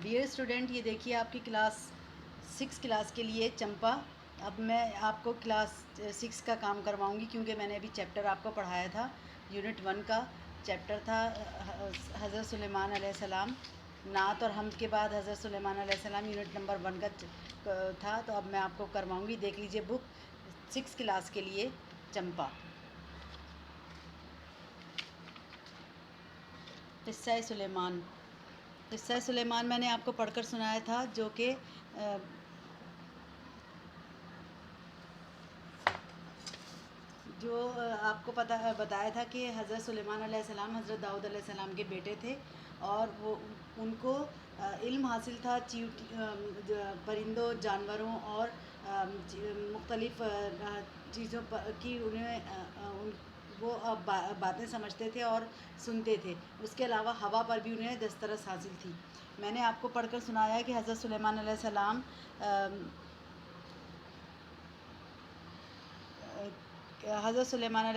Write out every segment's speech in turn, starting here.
Dear student, یہ دیکھیے آپ کی کلاس 6 کلاس کے لیے چمپا. اب میں آپ کو کلاس 6 کا کام کرواؤں گی، کیونکہ میں نے ابھی چیپٹر آپ کو پڑھایا تھا. یونٹ 1 کا چیپٹر تھا حضرت سلیمان علیہ السلام. نعت اور حمد کے بعد حضرت سلیمان علیہ السلام یونٹ نمبر 1 کا تھا. تو اب میں آپ کو کرواؤں گی. دیکھ لیجئے بک 6 کلاس کے لیے چمپا. قصہ سلیمان. قصہ سلیمان میں نے آپ کو پڑھ کر سنایا تھا، جو آپ کو بتایا تھا کہ حضرت سلیمان علیہ السلام حضرت داؤد علیہ السلام کے بیٹے تھے، اور ان کو علم حاصل تھا پرندوں، جانوروں اور مختلف چیزوں کی وہ باتیں سمجھتے تھے اور سنتے تھے. اس کے علاوہ ہوا پر بھی انہیں دسترس حاصل تھی. میں نے آپ کو پڑھ کر سنایا ہے کہ حضرت سلیمان علیہ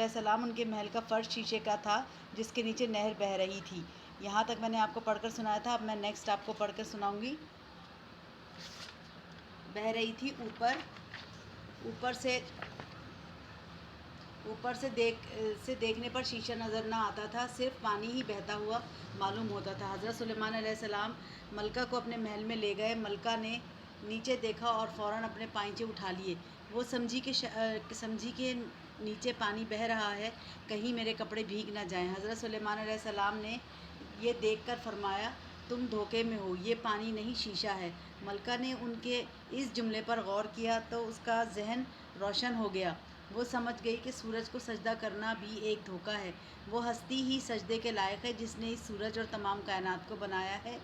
السلام ان کے محل کا فرش شیشے کا تھا، جس کے نیچے نہر بہہ رہی تھی. یہاں تک میں نے آپ کو پڑھ کر سنایا تھا. اب میں نیکسٹ آپ کو پڑھ کر سناؤں گی. بہہ رہی تھی اوپر سے دیکھنے پر شیشہ نظر نہ آتا تھا، صرف پانی ہی بہتا ہوا معلوم ہوتا تھا. حضرت سلیمان علیہ السلام ملکہ کو اپنے محل میں لے گئے. ملکہ نے نیچے دیکھا اور فوراً اپنے پائنچے اٹھا لیے. وہ سمجھی کہ نیچے پانی بہہ رہا ہے، کہیں میرے کپڑے بھیگ نہ جائیں. حضرت سلیمان علیہ السلام نے یہ دیکھ کر فرمایا، تم دھوکے میں ہو، یہ پانی نہیں شیشہ ہے. ملکہ نے ان کے اس جملے پر غور کیا تو اس کا ذہن روشن ہو گیا. وہ سمجھ گئی کہ سورج کو سجدہ کرنا بھی ایک دھوکہ ہے. وہ ہستی ہی سجدے کے لائق ہے جس نے اس سورج اور تمام کائنات کو بنایا ہے.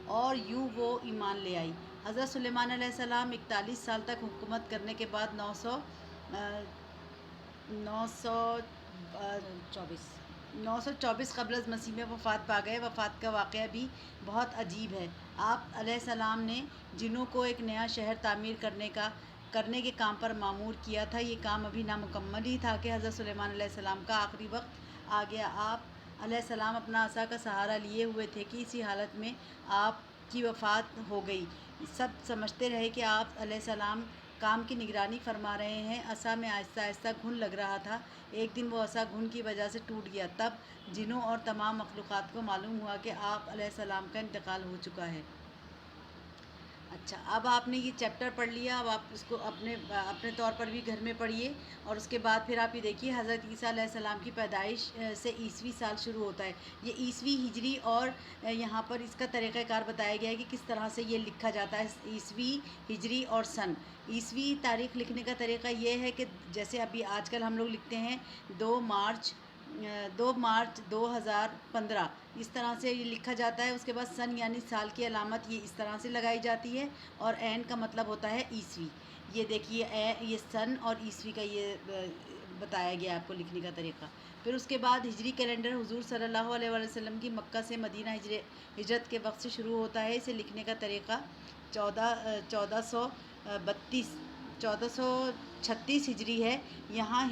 اور یوں وہ ایمان لے آئی. حضرت سلیمان علیہ السلام 41 سال تک حکومت کرنے کے بعد 924 قبل از مسیح میں وفات پا گئے. وفات کا واقعہ بھی بہت عجیب ہے. آپ علیہ السلام نے جنوں کو ایک نیا شہر تعمیر کرنے کے کام پر مامور کیا تھا. یہ کام ابھی نامکمل ہی تھا کہ حضرت سلیمان علیہ السلام کا آخری وقت آ گیا. آپ علیہ السلام اپنا عصا کا سہارا لیے ہوئے تھے کہ اسی حالت میں آپ کی وفات ہو گئی. سب سمجھتے رہے کہ آپ علیہ السلام کام کی نگرانی فرما رہے ہیں. عصا میں آہستہ آہستہ گھن لگ رہا تھا. ایک دن وہ عصا گھن کی وجہ سے ٹوٹ گیا. تب جنوں اور تمام مخلوقات کو معلوم ہوا کہ آپ علیہ السلام کا انتقال ہو چکا ہے. اچھا، اب آپ نے یہ چیپٹر پڑھ لیا. اب آپ اس کو اپنے طور پر بھی گھر میں پڑھیے. اور اس کے بعد پھر آپ یہ دیکھیے، حضرت عیسیٰ علیہ السلام کی پیدائش سے عیسوی سال شروع ہوتا ہے. یہ عیسوی، ہجری، اور یہاں پر اس کا طریقہ کار بتایا گیا ہے کہ کس طرح سے یہ لکھا جاتا ہے. عیسوی، ہجری اور سن. عیسوی تاریخ لکھنے کا طریقہ یہ ہے کہ جیسے ابھی آج کل ہم لوگ لکھتے ہیں 2 مارچ 2015، اس طرح سے یہ لکھا جاتا ہے. اس کے بعد سن یعنی سال کی علامت یہ اس طرح سے لگائی جاتی ہے، اور عین کا مطلب ہوتا ہے عیسوی. یہ دیکھیے، یہ سن اور عیسوی کا یہ بتایا گیا آپ کو لکھنے کا طریقہ. پھر اس کے بعد ہجری کیلنڈر حضور صلی اللہ علیہ وسلم کی مکہ سے مدینہ ہجرت کے وقت سے شروع ہوتا ہے. اسے لکھنے کا طریقہ 1436 ہجری ہے. یہاں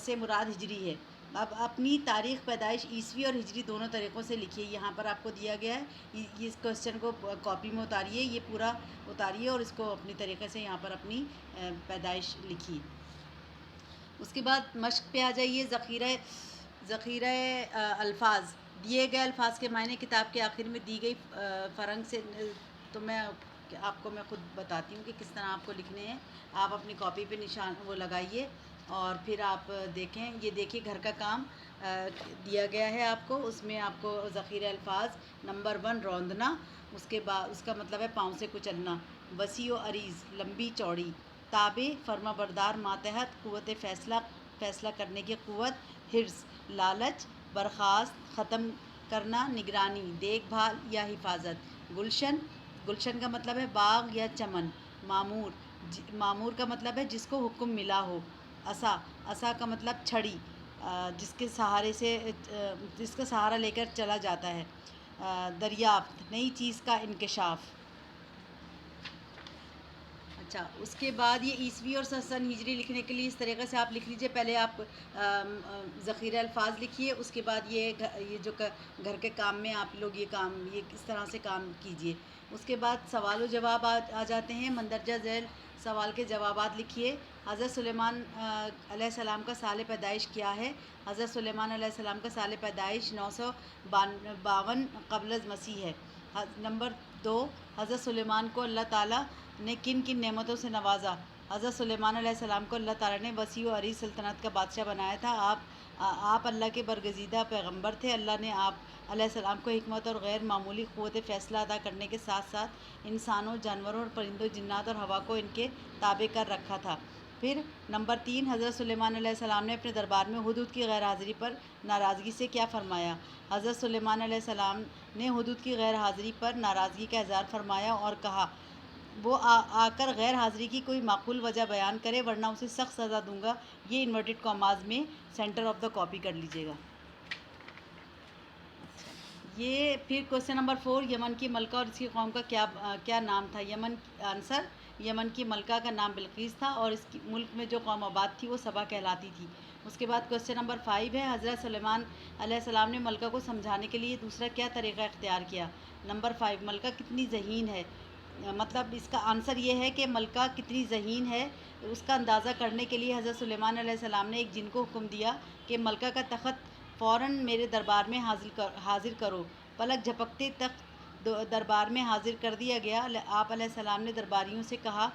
سے مراد ہجری ہے. اب اپنی تاریخ پیدائش عیسوی اور ہجری دونوں طریقوں سے لکھیے. یہاں پر آپ کو دیا گیا ہے، اس کوشچن کو کاپی میں اتاریے، یہ پورا اتاریے اور اس کو اپنی طریقے سے یہاں پر اپنی پیدائش لکھیے. اس کے بعد مشق پہ آ جائیے. ذخیرہ الفاظ. دیے گئے الفاظ کے معنی کتاب کے آخر میں دی گئی فرنگ سے. تو آپ کو خود بتاتی ہوں کہ کس طرح آپ کو لکھنے ہیں. آپ اپنی کاپی پہ نشان وہ لگائیے اور پھر آپ دیکھیں. یہ دیکھیے گھر کا کام دیا گیا ہے آپ کو. اس میں آپ کو ذخیرہ الفاظ نمبر 1 روندنا. اس کے بعد اس کا مطلب ہے پاؤں سے کچلنا. وسیع و عریض، لمبی چوڑی. تابع، فرما بردار. ماتحت، قوت فیصلہ کرنے کی قوت. حرص، لالچ. برخاست، ختم کرنا. نگرانی، دیکھ بھال یا حفاظت. گلشن کا مطلب ہے باغ یا چمن. معمور کا مطلب ہے جس کو حکم ملا ہو. عصا کا مطلب چھڑی، جس کا سہارا لے کر چلا جاتا ہے. دریافت، نئی چیز کا انکشاف. اچھا، اس کے بعد یہ عیسوی اور سن ہجری لکھنے کے لیے اس طریقے سے آپ لکھ لیجئے. پہلے آپ ذخیرہ الفاظ لکھیے، اس کے بعد یہ جو گھر کے کام میں آپ لوگ یہ کس طرح سے کام کیجئے. اس کے بعد سوال و جواب آ جاتے ہیں. مندرجہ ذیل سوال کے جوابات لکھیے. حضرت سلیمان علیہ السلام کا سال پیدائش کیا ہے؟ حضرت سلیمان علیہ السلام کا سال پیدائش 952 قبل از مسیح ہے. نمبر 2، حضرت سلیمان کو اللہ تعالیٰ نے کن کن نعمتوں سے نوازا؟ حضرت سلیمان علیہ السلام کو اللہ تعالیٰ نے وسیع و عریض سلطنت کا بادشاہ بنایا تھا. آپ اللہ کے برگزیدہ پیغمبر تھے. اللہ نے آپ علیہ السلام کو حکمت اور غیر معمولی قوت فیصلہ عطا کرنے کے ساتھ ساتھ انسانوں، جانوروں اور پرندوں، جنات اور ہوا کو ان کے تابع کر رکھا تھا. پھر نمبر 3، حضرت سلیمان علیہ السلام نے اپنے دربار میں حدود کی غیر حاضری پر ناراضگی سے کیا فرمایا؟ حضرت سلیمان علیہ السلام نے حدود کی غیر حاضری پر ناراضگی کا اظہار فرمایا اور کہا وہ آ کر غیر حاضری کی کوئی معقول وجہ بیان کرے ورنہ اسے سخت سزا دوں گا. یہ انورٹڈ کاماز میں سینٹر آف دا کاپی کر لیجیے گا. یہ پھر کوسچن نمبر 4، یمن کی ملکہ اور اس کی قوم کا کیا نام تھا؟ آنسر، یمن کی ملکہ کا نام بلقیس تھا اور اس ملک میں جو قوم آباد تھی وہ سبا کہلاتی تھی. اس کے بعد کوسچن نمبر 5 ہے، حضرت سلیمان علیہ السلام نے ملکہ کو سمجھانے کے لیے دوسرا کیا طریقہ اختیار کیا؟ نمبر 5، ملکہ کتنی ذہین ہے. مطلب اس کا آنسر یہ ہے کہ ملکہ کتنی ذہین ہے. اس کا اندازہ کرنے کے لیے حضرت سلیمان علیہ السلام نے ایک جن کو حکم دیا کہ ملکہ کا تخت فوراً میرے دربار میں حاضر کرو. پلک جھپکتے تخت دربار میں حاضر کر دیا گیا. آپ علیہ السلام نے درباریوں سے کہا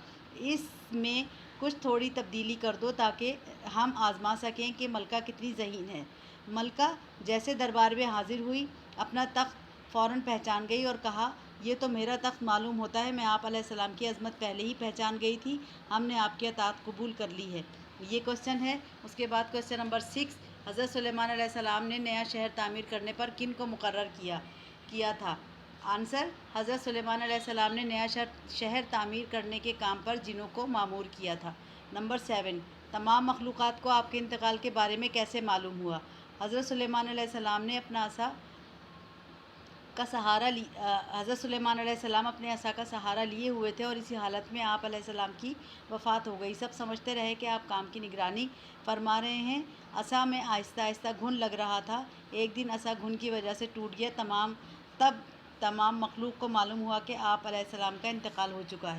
اس میں کچھ تھوڑی تبدیلی کر دو تاکہ ہم آزما سکیں کہ ملکہ کتنی ذہین ہے. ملکہ جیسے دربار میں حاضر ہوئی اپنا تخت فوراً پہچان گئی اور کہا یہ تو میرا تخت معلوم ہوتا ہے. میں آپ علیہ السلام کی عظمت پہلے ہی پہچان گئی تھی. ہم نے آپ کی اطاعت قبول کر لی ہے. یہ کوسچن ہے. اس کے بعد کوسچن نمبر 6، حضرت سلیمان علیہ السلام نے نیا شہر تعمیر کرنے پر کن کو مقرر کیا تھا؟ آنسر، حضرت سلیمان علیہ السلام نے نیا شہر تعمیر کرنے کے کام پر جنوں کو مامور کیا تھا. نمبر 7، تمام مخلوقات کو آپ کے انتقال کے بارے میں کیسے معلوم ہوا؟ حضرت سلیمان علیہ السلام نے اپنا عصا کا سہارا حضرت سلیمان علیہ السلام اپنے عصا کا سہارا لیے ہوئے تھے اور اسی حالت میں آپ علیہ السلام کی وفات ہو گئی. سب سمجھتے رہے کہ آپ کام کی نگرانی فرما رہے ہیں. عصا میں آہستہ آہستہ گھن لگ رہا تھا. ایک دن عصا گھن کی وجہ سے ٹوٹ گیا. تب تمام مخلوق کو معلوم ہوا کہ آپ علیہ السلام کا انتقال ہو چکا ہے.